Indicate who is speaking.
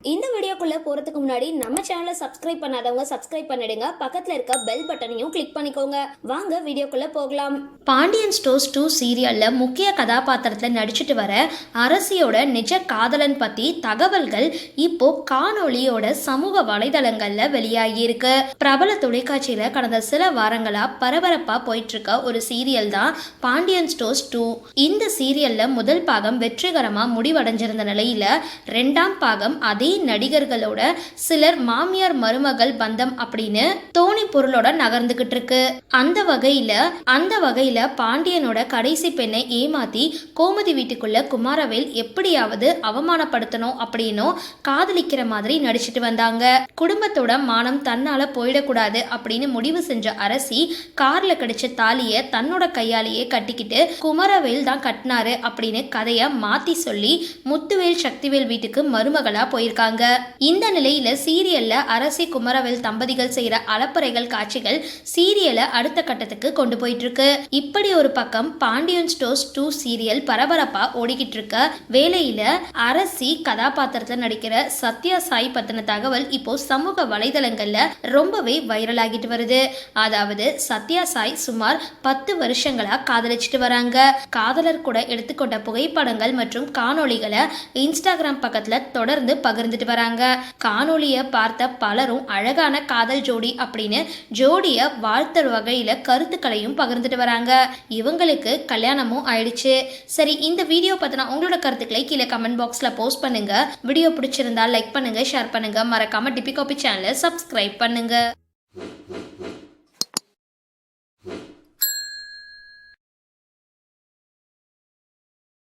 Speaker 1: இந்த வீடியோக்குள்ள போறதுக்கு முன்னாடி நம்ம சேனலை சப்ஸ்கிரைப் பண்ணாதவங்க சப்ஸ்கிரைப் பண்ணிடுங்க. பக்கத்துல இருக்க பெல் பட்டனையும் கிளிக் பண்ணிக்கோங்க. வாங்க வீடியோக்குள்ள போகலாம்.
Speaker 2: பாண்டியன் ஸ்டோர்ஸ் 2 சீரியல்ல முக்கிய கதாபாத்திரத்தில் நடிச்சிட்டு வர அரசியோட நிஜ காதலன் பத்தி தகவல்கள் இப்போ காணொளியோட சமூக வலைதளங்கள்ல வெளியாகி இருக்கு. பிரபல தொலைக்காட்சியில கடந்த சில வாரங்களா பரபரப்பா போயிட்டு இருக்க ஒரு சீரியல் தான் பாண்டியன் ஸ்டோர்ஸ் 2. இந்த சீரியல்ல முதல் பாகம் வெற்றிகரமா முடிவடைஞ்சிருந்த நிலையில 2ஆம் பாகம் அதே நடிகர்களோட சிலர் மாமியார் மருமகள் பந்தம் அப்படின்னு தோணி பொருளோட நகர்ந்துகிட்டு இருக்கு. அந்த வகையில பாண்டியனோட கடைசி பெண்ணை ஏமாத்தி கோமதி வீட்டுக்குள்ள குமாரவேல் எப்படியாவது அவமானப்படுத்தணும் அப்படின்னும் காதலிக்கிற மாதிரி நடிச்சிட்டு வந்தாங்க. குடும்பத்தோட மானம் தன்னால போயிடக்கூடாது அப்படின்னு முடிவு செஞ்ச அரசி கார்ல கிடைச்ச தாலிய தன்னோட கையாலேயே கட்டிக்கிட்டு குமரவேல் தான் கட்டினாரு அப்படின்னு கதைய மாத்தி சொல்லி முத்துவேல் சக்திவேல் வீட்டுக்கு மருமகளா போயிருக்காங்க. இந்த நிலையில சீரியல்ல அரசி குமரவேல் தம்பதிகள் செய்யற அலப்பறைகள் காட்சிகள் சீரியலை அடுத்த கட்டத்துக்கு கொண்டு போயிட்டு இருக்கு. இப்படி ஒரு பக்கம் பாண்டியன் ஸ்டோர்ஸ் 2 சீரியல் பரபரப்பா ஓடிக்கிட்டு இருக்க வேளையில அரசி கதாபாத்திரத்துல நடிக்கிற சத்யா சாய் பத்தின தகவல் இப்போ சமூக வலைதளங்கள்ல ரொம்பவே வைரல் ஆகிட்டு வருது. அதாவது சத்யா சாய் சுமார் 10 வருஷங்களா காதலிச்சுட்டு வராங்க. காதலர் கூட எடுத்துக்கொண்ட புகைப்படங்கள் மற்றும் காணொளிகளை இன்ஸ்டாகிராம் பக்கத்துல தொடர்ந்து பகிர்ந்துட்டு வராங்க. காணொளியை பார்த்த பலரும் அழகான காதல் ஜோடி அப்படின்னு ஜோடியை வாழ்த்துற வகையில கருத்துக்களையும் பகிர்ந்துட்டு வராங்க. இவங்களுக்கு கல்யாணமும் ஆயிடுச்சு. சரி, இந்த வீடியோ பத்தின உங்களோட கருத்துக்களை கீழே கமெண்ட் பாக்ஸ்ல போஸ்ட் பண்ணுங்க. வீடியோ பிடிச்சிருந்தா லைக் பண்ணுங்க, ஷேர் பண்ணுங்க, மறக்காம டிபி காபி சேனலை சப்ஸ்கிரைப் பண்ணுங்க.